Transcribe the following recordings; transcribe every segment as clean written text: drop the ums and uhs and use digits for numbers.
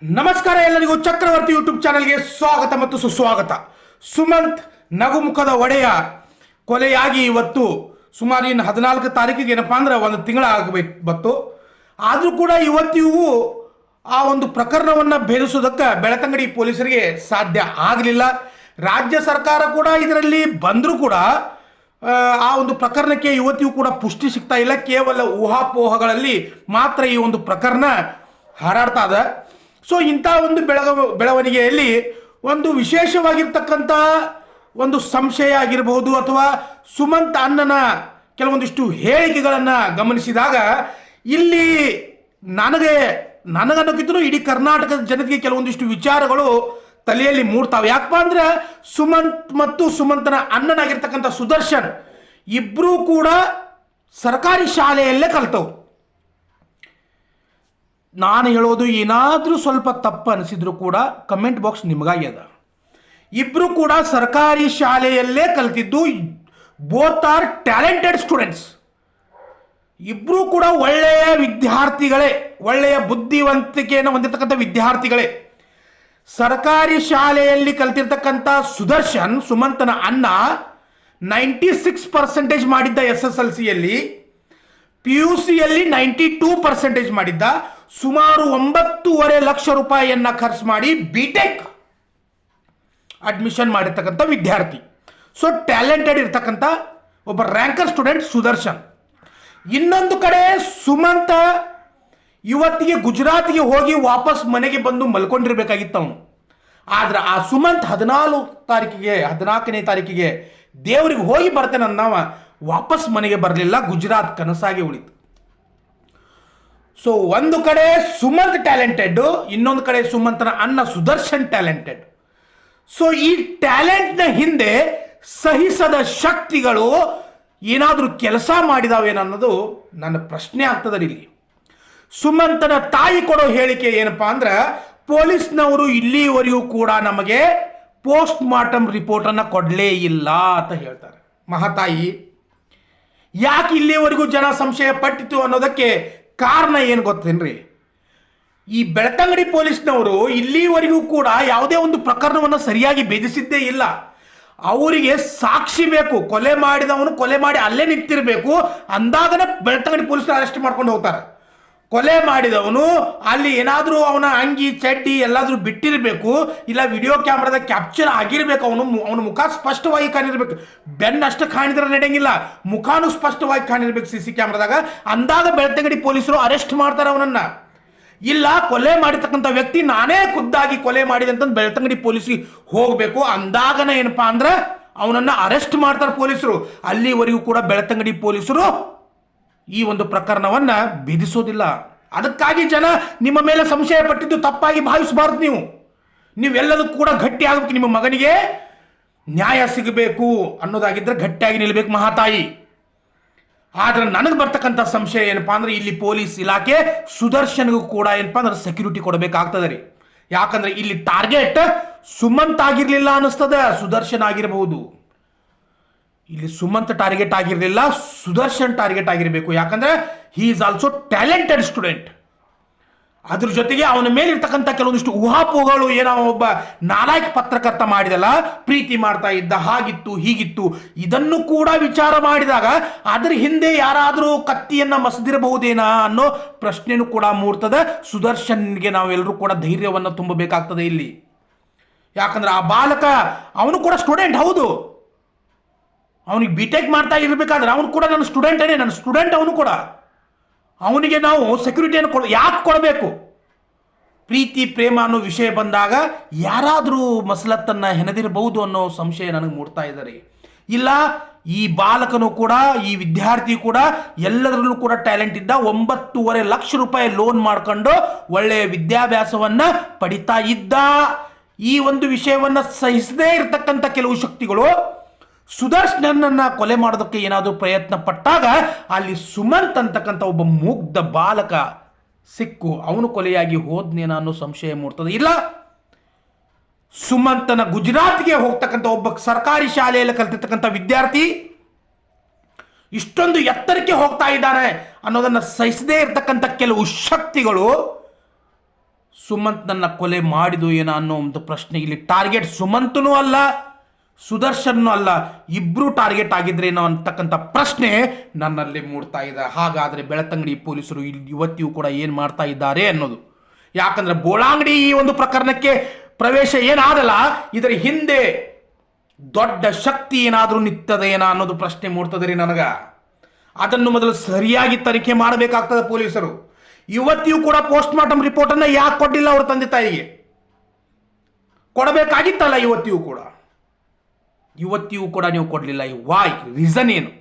ನಮಸ್ಕಾರ ಎಲ್ಲರಿಗೂ ಚಕ್ರವರ್ತಿ ಯೂಟ್ಯೂಬ್ ಚಾನೆಲ್ಗೆ ಸ್ವಾಗತ ಮತ್ತು ಸುಸ್ವಾಗತ. ಸುಮಂತ್ ನಗುಮುಖದ ಒಡೆಯ ಕೊಲೆಯಾಗಿ ಇವತ್ತು ಸುಮಾರು ಇನ್ನು 14 ತಾರೀಕಿಗೆ ಏನಪ್ಪಾ ಅಂದ್ರೆ ಒಂದು ತಿಂಗಳ ಆಗಬೇಕು ಬತ್ತು. ಆದರೂ ಕೂಡ ಇವತ್ತಿಗೂ ಆ ಒಂದು ಪ್ರಕರಣವನ್ನು ಭೇದಿಸೋದಕ್ಕೆ ಬೆಳ್ತಂಗಡಿ ಪೊಲೀಸರಿಗೆ ಸಾಧ್ಯ ಆಗಲಿಲ್ಲ. ರಾಜ್ಯ ಸರ್ಕಾರ ಕೂಡ ಇದರಲ್ಲಿ ಬಂದರೂ ಕೂಡ ಆ ಒಂದು ಪ್ರಕರಣಕ್ಕೆ ಇವತ್ತಿಗೂ ಕೂಡ ಪುಷ್ಟಿ ಸಿಗ್ತಾ ಇಲ್ಲ. ಕೇವಲ ಊಹಾಪೋಹಗಳಲ್ಲಿ ಮಾತ್ರ ಈ ಒಂದು ಪ್ರಕರಣ ಹಾರಾಡ್ತಾ ಇದೆ. ಸೊ ಇಂಥ ಒಂದು ಬೆಳವಣಿಗೆಯಲ್ಲಿ ಒಂದು ವಿಶೇಷವಾಗಿರ್ತಕ್ಕಂಥ ಒಂದು ಸಂಶಯ ಆಗಿರಬಹುದು ಅಥವಾ ಸುಮಂತ್ ಅಣ್ಣನ ಕೆಲವೊಂದಿಷ್ಟು ಹೇಳಿಕೆಗಳನ್ನು ಗಮನಿಸಿದಾಗ ಇಲ್ಲಿ ನನಗನ್ನೋಕ್ಕಿಂತಲೂ ಇಡೀ ಕರ್ನಾಟಕದ ಜನತೆಗೆ ಕೆಲವೊಂದಿಷ್ಟು ವಿಚಾರಗಳು ತಲೆಯಲ್ಲಿ ಮೂಡ್ತಾವೆ. ಯಾಕಪ್ಪ ಅಂದ್ರೆ ಸುಮಂತ್ ಮತ್ತು ಸುಮಂತನ ಅಣ್ಣನಾಗಿರ್ತಕ್ಕಂಥ ಸುದರ್ಶನ್ ಇಬ್ಬರೂ ಕೂಡ ಸರ್ಕಾರಿ ಶಾಲೆಯಲ್ಲೇ ಕಲ್ತವ್ರು. ನಾನು ಹೇಳೋದು ಏನಾದರೂ ಸ್ವಲ್ಪ ತಪ್ಪು ಅನಿಸಿದ್ರು ಕೂಡ ಕಮೆಂಟ್ ಬಾಕ್ಸ್ ನಿಮಗಾಗಿ ಅದ. ಇಬ್ಬರು ಕೂಡ ಸರ್ಕಾರಿ ಶಾಲೆಯಲ್ಲೇ ಕಲ್ತಿದ್ದು. Both are talented students. ಇಬ್ಬರೂ ಕೂಡ ಒಳ್ಳೆಯ ವಿದ್ಯಾರ್ಥಿಗಳೇ, ಒಳ್ಳೆಯ ಬುದ್ಧಿವಂತಿಕೆಯನ್ನು ಹೊಂದಿರತಕ್ಕಂಥ ವಿದ್ಯಾರ್ಥಿಗಳೇ. ಸರ್ಕಾರಿ ಶಾಲೆಯಲ್ಲಿ ಕಲ್ತಿರ್ತಕ್ಕಂಥ ಸುದರ್ಶನ್ ಸುಮಂತನ ಅಣ್ಣ 96% ಮಾಡಿದ್ದ SSLCಯಲ್ಲಿ, PUCಯಲ್ಲಿ 92% ಮಾಡಿದ್ದ. ಸುಮಾರು 9.5 ಲಕ್ಷ ರೂಪಾಯಿಯನ್ನ ಖರ್ಚು ಮಾಡಿ ಬಿಟೆಕ್ ಅಡ್ಮಿಷನ್ ಮಾಡಿರ್ತಕ್ಕಂಥ ವಿದ್ಯಾರ್ಥಿ. ಸೊ ಟ್ಯಾಲೆಂಟೆಡ್ ಇರ್ತಕ್ಕಂಥ ಒಬ್ಬ ರ್ಯಾಂಕರ್ ಸ್ಟೂಡೆಂಟ್ ಸುದರ್ಶನ್. ಇನ್ನೊಂದು ಕಡೆ ಸುಮಂತ ಇವತ್ತಿಗೆ ಗುಜರಾತ್ಗೆ ಹೋಗಿ ವಾಪಸ್ ಮನೆಗೆ ಬಂದು ಮಲ್ಕೊಂಡಿರ್ಬೇಕಾಗಿತ್ತು ಅವನು. ಆದ್ರೆ ಆ ಸುಮಂತ್ 14ನೇ ತಾರೀಕಿಗೆ ದೇವರಿಗೆ ಹೋಗಿ ಬರ್ತೇನೆ ಅನ್ನವ ವಾಪಸ್ ಮನೆಗೆ ಬರಲಿಲ್ಲ. ಗುಜರಾತ್ ಕನಸಾಗಿ ಉಳಿತು. ಸೊ ಒಂದು ಕಡೆ ಸುಮಂತ್ ಟ್ಯಾಲೆಂಟೆಡ್, ಇನ್ನೊಂದು ಕಡೆ ಸುಮಂತನ ಅಣ್ಣ ಸುದರ್ಶನ್ ಟ್ಯಾಲೆಂಟೆಡ್. ಸೊ ಈ ಟ್ಯಾಲೆಂಟ್ನ ಹಿಂದೆ ಸಹಿಸದ ಶಕ್ತಿಗಳು ಏನಾದರೂ ಕೆಲಸ ಮಾಡಿದಾವೇನನ್ನೋದು ನನ್ನ ಪ್ರಶ್ನೆ ಆಗ್ತದೆ. ಇಲ್ಲಿ ಸುಮಂತನ ತಾಯಿ ಕೊಡೋ ಹೇಳಿಕೆ ಏನಪ್ಪಾ ಅಂದ್ರೆ, ಪೊಲೀಸ್ನವರು ಇಲ್ಲಿವರೆಗೂ ಕೂಡ ನಮಗೆ ಪೋಸ್ಟ್ ಮಾರ್ಟಮ್ ರಿಪೋರ್ಟನ್ನು ಕೊಡಲೇ ಇಲ್ಲ ಅಂತ ಹೇಳ್ತಾರೆ. ಮಹಾತಾಯಿ, ಯಾಕೆ ಇಲ್ಲಿವರೆಗೂ ಜನ ಸಂಶಯ ಪಟ್ಟಿತು ಅನ್ನೋದಕ್ಕೆ ಕಾರಣ ಏನು ಗೊತ್ತೇನ್ರಿ? ಈ ಬೆಳ್ತಂಗಡಿ ಪೊಲೀಸ್ನವರು ಇಲ್ಲಿವರೆಗೂ ಕೂಡ ಯಾವುದೇ ಒಂದು ಪ್ರಕರಣವನ್ನು ಸರಿಯಾಗಿ ಭೇದಿಸಿದ್ದೇ ಇಲ್ಲ. ಅವರಿಗೆ ಸಾಕ್ಷಿ ಬೇಕು. ಕೊಲೆ ಮಾಡಿದವನು ಕೊಲೆ ಮಾಡಿ ಅಲ್ಲೇ ನಿಂತಿರಬೇಕು ಅಂದಾಗನೇ ಬೆಳ್ತಂಗಡಿ ಪೊಲೀಸರು ಅರೆಸ್ಟ್ ಮಾಡ್ಕೊಂಡು ಹೋಗ್ತಾರೆ. ಕೊಲೆ ಮಾಡಿದವನು ಅಲ್ಲಿ ಏನಾದರೂ ಅವನ ಅಂಗಿ ಚಡ್ಡಿ ಎಲ್ಲಾದರೂ ಬಿಟ್ಟಿರಬೇಕು, ಇಲ್ಲ ವಿಡಿಯೋ ಕ್ಯಾಮ್ರಾದ ಕ್ಯಾಪ್ಚರ್ ಆಗಿರ್ಬೇಕು. ಅವನ ಮುಖ ಸ್ಪಷ್ಟವಾಗಿ ಕಾಣಿರ್ಬೇಕು. ಬೆನ್ನಷ್ಟು ಕಾಣಿದ್ರೆ ನಡೆಯಂಗಿಲ್ಲ, ಮುಖಾನು ಸ್ಪಷ್ಟವಾಗಿ ಕಾಣಿರ್ಬೇಕು CC ಕ್ಯಾಮ್ರಾದಾಗ. ಅಂದಾಗ ಬೆಳ್ತಂಗಡಿ ಪೊಲೀಸರು ಅರೆಸ್ಟ್ ಮಾಡ್ತಾರೆ ಅವನನ್ನ. ಇಲ್ಲ ಕೊಲೆ ಮಾಡಿರ್ತಕ್ಕಂಥ ವ್ಯಕ್ತಿ ನಾನೇ ಖುದ್ದಾಗಿ ಕೊಲೆ ಮಾಡಿದೆ ಅಂತ ಬೆಳ್ತಂಗಡಿ ಪೊಲೀಸಿಗೆ ಹೋಗಬೇಕು. ಅಂದಾಗನ ಏನಪ್ಪಾ ಅಂದ್ರೆ ಅವನನ್ನ ಅರೆಸ್ಟ್ ಮಾಡ್ತಾರೆ ಪೊಲೀಸರು. ಅಲ್ಲಿವರೆಗೂ ಕೂಡ ಬೆಳ್ತಂಗಡಿ ಪೊಲೀಸರು ಈ ಒಂದು ಪ್ರಕರಣವನ್ನ ಭೇದಿಸೋದಿಲ್ಲ. ಅದಕ್ಕಾಗಿ ಜನ ನಿಮ್ಮ ಮೇಲೆ ಸಂಶಯ ಪಟ್ಟಿದ್ದು ತಪ್ಪಾಗಿ ಭಾವಿಸಬಾರ್ದು. ನೀವೆಲ್ಲದಕ್ಕೂ ಕೂಡ ಗಟ್ಟಿ ಆಗಬೇಕು. ನಿಮ್ಮ ಮಗನಿಗೆ ನ್ಯಾಯ ಸಿಗಬೇಕು ಅನ್ನೋದಾಗಿದ್ದರೆ ಗಟ್ಟಿಯಾಗಿ ನಿಲ್ಲಬೇಕು ಮಹಾತಾಯಿ. ಆದ್ರೆ ನನಗೆ ಬರ್ತಕ್ಕಂಥ ಸಂಶಯ ಏನಪ್ಪಾ ಅಂದ್ರೆ, ಇಲ್ಲಿ ಪೊಲೀಸ್ ಇಲಾಖೆ ಸುದರ್ಶನ್ಗೂ ಕೂಡ ಏನಪ್ಪಾ ಅಂದ್ರೆ ಸೆಕ್ಯೂರಿಟಿ ಕೊಡಬೇಕಾಗ್ತದೆ ರೀ. ಯಾಕಂದ್ರೆ ಇಲ್ಲಿ ಟಾರ್ಗೆಟ್ ಸುಮಂತ್ ಆಗಿರ್ಲಿಲ್ಲ ಅನಿಸ್ತದೆ, ಸುದರ್ಶನ್ ಆಗಿರಬಹುದು. ಇಲ್ಲಿ ಸುಮಂತ್ ಟಾರ್ಗೆಟ್ ಆಗಿರಲಿಲ್ಲ, ಸುದರ್ಶನ್ ಟಾರ್ಗೆಟ್ ಆಗಿರಬೇಕು. ಯಾಕಂದ್ರೆ he is also talented student. ಅದ್ರ ಜೊತೆಗೆ ಅವನ ಮೇಲೆ ಇರ್ತಕ್ಕಂಥ ಕೆಲವೊಂದಿಷ್ಟು ಊಹಾಪೋಹಗಳು, ಏನೋ ಒಬ್ಬ ನಾಲಾಯಕ ಪತ್ರಕರ್ತ ಮಾಡಿದಲ್ಲ, ಪ್ರೀತಿ ಮಾಡ್ತಾ ಇದ್ದ, ಹಾಗಿತ್ತು ಹೀಗಿತ್ತು, ಇದನ್ನು ಕೂಡ ವಿಚಾರ ಮಾಡಿದಾಗ ಅದ್ರ ಹಿಂದೆ ಯಾರಾದರೂ ಕತ್ತಿಯನ್ನ ಮಸದಿರಬಹುದೇನಾ ಅನ್ನೋ ಪ್ರಶ್ನೆನೂ ಕೂಡ ಮೂಡ್ತದೆ. ಸುದರ್ಶನ್ಗೆ ನಾವೆಲ್ಲರೂ ಕೂಡ ಧೈರ್ಯವನ್ನು ತುಂಬಬೇಕಾಗ್ತದೆ ಇಲ್ಲಿ. ಯಾಕಂದ್ರೆ ಆ ಬಾಲಕ ಅವನು ಕೂಡ ಸ್ಟೂಡೆಂಟ್ ಹೌದು. ಅವನಿಗೆ ಬಿಟೆಕ್ ಮಾಡ್ತಾ ಇರಬೇಕಾದ್ರೆ ಅವನು ಕೂಡ ನನ್ನ ಸ್ಟೂಡೆಂಟ್ ಅವನು ಕೂಡ. ಅವನಿಗೆ ನಾವು ಸೆಕ್ಯೂರಿಟಿಯನ್ನು ಯಾಕೆ ಕೊಡಬೇಕು? ಪ್ರೀತಿ ಪ್ರೇಮ ಅನ್ನೋ ವಿಷಯ ಬಂದಾಗ ಯಾರಾದರೂ ಮಸಲತ್ತನ್ನ ಹೆಣದಿರಬಹುದು ಅನ್ನೋ ಸಂಶಯ ನನಗೆ ಮೂಡ್ತಾ ಇದ್ದಾರೆ. ಇಲ್ಲ, ಈ ಬಾಲಕನು ಕೂಡ, ಈ ವಿದ್ಯಾರ್ಥಿ ಕೂಡ ಎಲ್ಲದರಲ್ಲೂ ಕೂಡ ಟ್ಯಾಲೆಂಟ್ ಇದ್ದ. 9.5 ಲಕ್ಷ ರೂಪಾಯಿ ಲೋನ್ ಮಾಡ್ಕೊಂಡು ಒಳ್ಳೆಯ ವಿದ್ಯಾಭ್ಯಾಸವನ್ನ ಪಡಿತಾ ಇದ್ದ. ಈ ಒಂದು ವಿಷಯವನ್ನ ಸಹಿಸದೇ ಇರತಕ್ಕಂಥ ಕೆಲವು ಶಕ್ತಿಗಳು ಸುದರ್ಶನನ್ನ ಕೊಲೆ ಮಾಡೋದಕ್ಕೆ ಏನಾದರೂ ಪ್ರಯತ್ನ ಪಟ್ಟಾಗ ಅಲ್ಲಿ ಸುಮಂತ್ ಅಂತಕ್ಕಂಥ ಒಬ್ಬ ಮುಗ್ಧ ಬಾಲಕ ಸಿಕ್ಕು ಅವನು ಕೊಲೆಯಾಗಿ ಹೋದ್ನೇನ ಅನ್ನೋ ಸಂಶಯ ಮೂಡ್ತದೆ. ಇಲ್ಲ, ಸುಮಂತನ ಗುಜರಾತ್ಗೆ ಹೋಗ್ತಕ್ಕಂಥ ಒಬ್ಬ ಸರ್ಕಾರಿ ಶಾಲೆಯಲ್ಲಿ ಕಲ್ತಿರ್ತಕ್ಕಂಥ ವಿದ್ಯಾರ್ಥಿ ಇಷ್ಟೊಂದು ಎತ್ತರಕ್ಕೆ ಹೋಗ್ತಾ ಇದ್ದಾನೆ ಅನ್ನೋದನ್ನ ಸಹಿಸದೇ ಇರತಕ್ಕಂಥ ಕೆಲವು ಶಕ್ತಿಗಳು ಸುಮಂತ್ನನ್ನ ಕೊಲೆ ಮಾಡಿದು ಏನೋ ಅನ್ನೋ ಒಂದು ಪ್ರಶ್ನೆ ಇಲ್ಲಿ. ಟಾರ್ಗೆಟ್ ಸುಮಂತನೂ ಅಲ್ಲ, ಸುದರ್ಶನ್ನೂ ಅಲ್ಲ, ಇಬ್ರು ಟಾರ್ಗೆಟ್ ಆಗಿದ್ರೇನೋ ಅಂತಕ್ಕಂಥ ಪ್ರಶ್ನೆ ನನ್ನಲ್ಲಿ ಮೂಡ್ತಾ ಇದೆ. ಹಾಗಾದ್ರೆ ಬೆಳ್ತಂಗಡಿ ಪೊಲೀಸರು ಇಲ್ಲಿ ಇವತ್ತಿಯೂ ಕೂಡ ಏನು ಮಾಡ್ತಾ ಇದ್ದಾರೆ ಅನ್ನೋದು. ಯಾಕಂದ್ರೆ ಬೋಳಾಂಗಡಿ ಈ ಒಂದು ಪ್ರಕರಣಕ್ಕೆ ಪ್ರವೇಶ ಏನಾದಲ್ಲ, ಇದರ ಹಿಂದೆ ದೊಡ್ಡ ಶಕ್ತಿ ಏನಾದರೂ ನಿಂತದೇನಾ ಅನ್ನೋದು ಪ್ರಶ್ನೆ ಮೂಡ್ತದೆ ರೀ ನನಗ. ಅದನ್ನು ಮೊದಲು ಸರಿಯಾಗಿ ತನಿಖೆ ಮಾಡಬೇಕಾಗ್ತದೆ ಪೊಲೀಸರು. ಇವತ್ತಿಯೂ ಕೂಡ ಪೋಸ್ಟ್ ಮಾರ್ಟಮ್ ರಿಪೋರ್ಟ್ ಅನ್ನ ಯಾಕೆ ಕೊಟ್ಟಿಲ್ಲ ಅವ್ರ ತಂದೆ ತಾಯಿಗೆ? ಕೊಡಬೇಕಾಗಿತ್ತಲ್ಲ ಇವತ್ತಿಯೂ ಕೂಡ ನೀವು ಕೊಡಲಿಲ್ಲ. ವಾಯ್? ರೀಸನ್ ಏನು?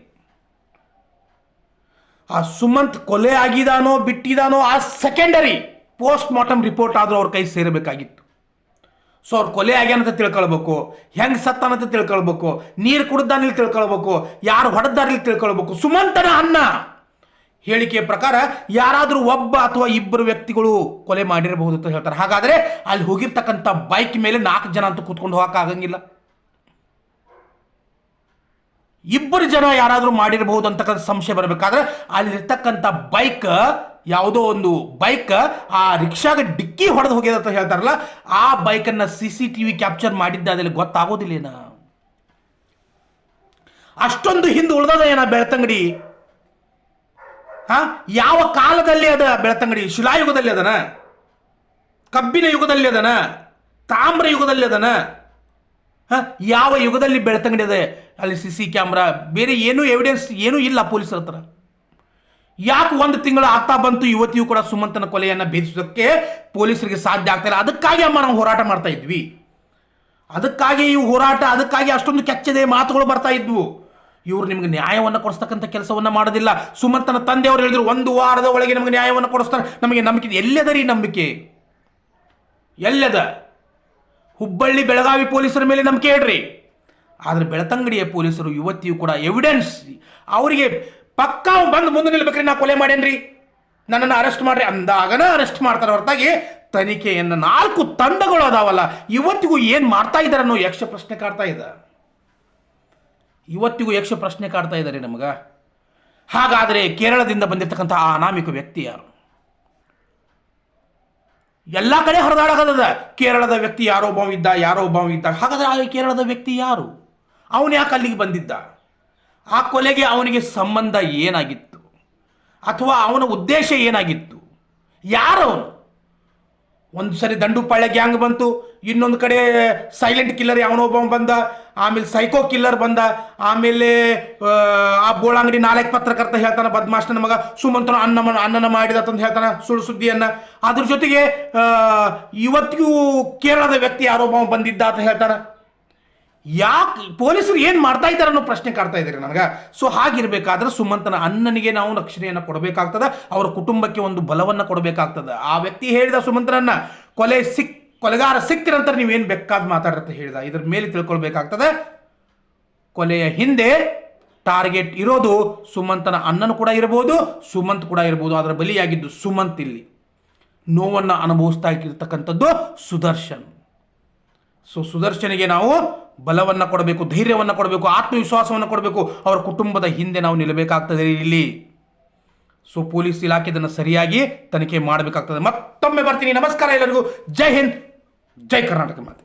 ಆ ಸುಮಂತ್ ಕೊಲೆ ಆಗಿದಾನೋ ಬಿಟ್ಟಿದಾನೋ ಆ ಸೆಕೆಂಡರಿ. ಪೋಸ್ಟ್ ಮಾರ್ಟಮ್ ರಿಪೋರ್ಟ್ ಆದ್ರೂ ಅವ್ರ ಕೈ ಸೇರಬೇಕಾಗಿತ್ತು. ಸೊ ಅವ್ರು ಕೊಲೆ ಆಗ್ಯಾನಂತ ತಿಳ್ಕೊಳ್ಬೇಕು, ಹೆಂಗ್ ಸತ್ತಾನಂತ ತಿಳ್ಕೊಳ್ಬೇಕು, ನೀರು ಕುಡ್ದಾನಿಲ್ಲಿ ತಿಳ್ಕೊಳ್ಬೇಕು, ಯಾರು ಹೊಡೆದಾರಿಲ್ಲಿ ತಿಳ್ಕೊಳ್ಬೇಕು. ಸುಮಂತನ ಅನ್ನ ಹೇಳಿಕೆಯ ಪ್ರಕಾರ ಯಾರಾದರೂ ಒಬ್ಬ ಅಥವಾ ಇಬ್ಬರು ವ್ಯಕ್ತಿಗಳು ಕೊಲೆ ಮಾಡಿರಬಹುದು ಅಂತ ಹೇಳ್ತಾರೆ. ಹಾಗಾದ್ರೆ ಅಲ್ಲಿ ಹೋಗಿರ್ತಕ್ಕಂಥ ಬೈಕ್ ಮೇಲೆ 4 ಜನ ಅಂತ ಕೂತ್ಕೊಂಡು ಹೋಗಕ್ಕೆ ಆಗಂಗಿಲ್ಲ. ಇಬ್ಬರು ಜನ ಯಾರಾದರೂ ಮಾಡಿರಬಹುದು ಅಂತಕ್ಕಂಥ ಸಂಶಯ ಬರಬೇಕಾದ್ರೆ ಅಲ್ಲಿರ್ತಕ್ಕಂಥ ಬೈಕ್, ಯಾವುದೋ ಒಂದು ಬೈಕ್ ಆ ರಿಕ್ಷಾಗೆ ಡಿಕ್ಕಿ ಹೊಡೆದು ಹೋಗ್ಯದ ಅಂತ ಹೇಳ್ತಾರಲ್ಲ, ಆ ಬೈಕನ್ನು CCTV ಕ್ಯಾಪ್ಚರ್ ಮಾಡಿದ್ದ ಅದ್ರಲ್ಲಿ ಗೊತ್ತಾಗೋದಿಲ್ಲೇನ? ಅಷ್ಟೊಂದು ಹಿಂದೆ ಉಳಿದದ ಏನ ಬೆಳ್ತಂಗಡಿ? ಯಾವ ಕಾಲದಲ್ಲಿ ಅದ ಬೆಳ್ತಂಗಡಿ? ಶಿಲಾಯುಗದಲ್ಲಿ ಅದನ? ಕಬ್ಬಿನ ಯುಗದಲ್ಲಿ ಅದನ? ತಾಮ್ರ ಯುಗದಲ್ಲಿ ಅದನ? ಯಾವ ಯುಗದಲ್ಲಿ ಬೆಳ್ತಂಗಡಿ ಅದ? ಅಲ್ಲಿ CC ಕ್ಯಾಮ್ರಾ ಬೇರೆ ಏನೂ ಎವಿಡೆನ್ಸ್ ಏನೂ ಇಲ್ಲ ಪೊಲೀಸರ ಹತ್ರ. ಯಾಕೆ 1 ತಿಂಗಳು ಆಗ್ತಾ ಬಂತು ಇವತ್ತಿಯೂ ಕೂಡ ಸುಮಂತನ ಕೊಲೆಯನ್ನು ಭೇದಿಸೋದಕ್ಕೆ ಪೊಲೀಸರಿಗೆ ಸಾಧ್ಯ ಆಗ್ತಾ ಇಲ್ಲ? ಅದಕ್ಕಾಗಿ ಅಮ್ಮ ನಾವು ಹೋರಾಟ ಮಾಡ್ತಾ ಇದ್ವಿ. ಅದಕ್ಕಾಗಿ ಈ ಹೋರಾಟ, ಅದಕ್ಕಾಗಿ ಅಷ್ಟೊಂದು ಕೆಚ್ಚದೆ ಮಾತುಗಳು ಬರ್ತಾ ಇದ್ವು. ಇವರು ನಿಮಗೆ ನ್ಯಾಯವನ್ನು ಕೊಡಿಸ್ತಕ್ಕಂಥ ಕೆಲಸವನ್ನು ಮಾಡೋದಿಲ್ಲ. ಸುಮಂತನ ತಂದೆಯವರು ಹೇಳಿದ್ರು 1 ವಾರದ ಒಳಗೆ ನಮಗೆ ನ್ಯಾಯವನ್ನು ಕೊಡಿಸ್ತಾರೆ. ನಮಗೆ ನಂಬಿಕೆ ಎಲ್ಲದ ರೀ? ನಂಬಿಕೆ ಎಲ್ಲದ? ಹುಬ್ಬಳ್ಳಿ ಬೆಳಗಾವಿ ಪೊಲೀಸರ ಮೇಲೆ ನಂಬಿಕೆ ಇಡ್ರಿ. ಆದರೆ ಬೆಳ್ತಂಗಡಿಯ ಪೊಲೀಸರು ಇವತ್ತಿಯೂ ಕೂಡ ಎವಿಡೆನ್ಸ್ ಅವರಿಗೆ ಪಕ್ಕಾ ಬಂದು ಮುಂದೆ ನಿಲ್ಬೇಕ್ರಿ, ನಾ ಕೊಲೆ ಮಾಡೇನ್ರಿ, ನನ್ನನ್ನು ಅರೆಸ್ಟ್ ಮಾಡ್ರಿ ಅಂದಾಗನ ಅರೆಸ್ಟ್ ಮಾಡ್ತಾರೆ ಹೊರತಾಗಿ ತನಿಖೆಯನ್ನು 4 ತಂಡಗಳು ಅದಾವಲ್ಲ ಇವತ್ತಿಗೂ ಏನು ಮಾಡ್ತಾ ಇದ್ದಾರೆ ಅನ್ನೋ ಯಕ್ಷ ಪ್ರಶ್ನೆ ಕಾಡ್ತಾ ಇದೆ. ಇವತ್ತಿಗೂ ಯಕ್ಷ ಪ್ರಶ್ನೆ ಕಾಡ್ತಾ ಇದ್ದಾರೆ ನಮಗ. ಹಾಗಾದರೆ ಕೇರಳದಿಂದ ಬಂದಿರತಕ್ಕಂಥ ಆ ಅನಾಮಿಕ ವ್ಯಕ್ತಿ ಯಾರು? ಎಲ್ಲ ಕಡೆ ಹರಿದಾಡಕದ ಕೇರಳದ ವ್ಯಕ್ತಿ ಯಾರೋ ಒಬ್ಬ ಇದ್ದ. ಹಾಗಾದ್ರೆ ಆ ಕೇರಳದ ವ್ಯಕ್ತಿ ಯಾರು? ಅವನು ಯಾಕೆ ಅಲ್ಲಿಗೆ ಬಂದಿದ್ದ? ಆ ಕೊಲೆಗೆ ಅವನಿಗೆ ಸಂಬಂಧ ಏನಾಗಿತ್ತು? ಅಥವಾ ಅವನ ಉದ್ದೇಶ ಏನಾಗಿತ್ತು? ಯಾರವನು? ಒಂದು ಸರಿ ದಂಡುಪಾಳ್ಯ ಗ್ಯಾಂಗ್ ಬಂತು, ಇನ್ನೊಂದು ಕಡೆ ಸೈಲೆಂಟ್ ಕಿಲ್ಲರ್ ಯಾವನೊಬ್ಬ ಬಂದ, ಆಮೇಲೆ ಸೈಕೋ ಕಿಲ್ಲರ್ ಬಂದ, ಆಮೇಲೆ ಆ ಬೋಳಾಂಗಡಿ 4 ಪತ್ರಕರ್ತ ಹೇಳ್ತಾನೆ ಬದ್ಮಾಷ್ಟನ ಮಗ ಸುಮಂತನ ಅನ್ನನ ಮಾಡಿದ ಅಂತ ಹೇಳ್ತಾನೆ ಸುಳ್ಳು ಸುದ್ದಿಯನ್ನ. ಅದ್ರ ಜೊತೆಗೆ ಇವತ್ತಿಗೂ ಕೇರಳದ ವ್ಯಕ್ತಿ ಯಾರೊಬ್ಬ ಬಂದಿದ್ದ ಅಂತ ಹೇಳ್ತಾನೆ. ಯಾಕೆ ಪೊಲೀಸರು ಏನು ಮಾಡ್ತಾ ಇದ್ದಾರೆ ಅನ್ನೋ ಪ್ರಶ್ನೆ ಕಾಡ್ತಾ ಇದ್ದಾರೆ ನನಗೆ. ಸೊ ಹಾಗಿರ್ಬೇಕಾದ್ರೆ ಸುಮಂತನ ಅಣ್ಣನಿಗೆ ನಾವು ರಕ್ಷಣೆಯನ್ನು ಕೊಡಬೇಕಾಗ್ತದೆ, ಅವರ ಕುಟುಂಬಕ್ಕೆ ಒಂದು ಬಲವನ್ನು ಕೊಡಬೇಕಾಗ್ತದೆ. ಆ ವ್ಯಕ್ತಿ ಹೇಳಿದ ಸುಮಂತನನ್ನ ಕೊಲೆಗಾರ ಸಿಕ್ಕ ನಂತರ ನೀವೇನು ಬೇಕಾದ ಮಾತಾಡ್ರಂತ ಹೇಳಿದ. ಇದ್ರ ಮೇಲೆ ತಿಳ್ಕೊಳ್ಬೇಕಾಗ್ತದೆ ಕೊಲೆಯ ಹಿಂದೆ ಟಾರ್ಗೆಟ್ ಇರೋದು ಸುಮಂತನ ಅಣ್ಣನು ಕೂಡ ಇರಬಹುದು, ಸುಮಂತ್ ಕೂಡ ಇರಬಹುದು. ಅದರ ಬಲಿಯಾಗಿದ್ದು ಸುಮಂತ್. ಇಲ್ಲಿ ನೋವನ್ನು ಅನುಭವಿಸ್ತಾ ಇರ್ತಕ್ಕಂಥದ್ದು ಸುದರ್ಶನ್. ಸೊ ಸುದರ್ಶನಿಗೆ ನಾವು ಬಲವನ್ನು ಕೊಡಬೇಕು, ಧೈರ್ಯವನ್ನು ಕೊಡಬೇಕು, ಆತ್ಮವಿಶ್ವಾಸವನ್ನು ಕೊಡಬೇಕು. ಅವರ ಕುಟುಂಬದ ಹಿಂದೆ ನಾವು ನಿಲ್ಲಬೇಕಾಗ್ತದೆ ಇಲ್ಲಿ. ಸೊ ಪೊಲೀಸ್ ಇಲಾಖೆ ಇದನ್ನು ಸರಿಯಾಗಿ ತನಿಖೆ ಮಾಡಬೇಕಾಗ್ತದೆ. ಮತ್ತೊಮ್ಮೆ ಬರ್ತೀನಿ. ನಮಸ್ಕಾರ ಎಲ್ಲರಿಗೂ. ಜೈ ಹಿಂದ್, ಜೈ ಕರ್ನಾಟಕ ಮಾತೆ.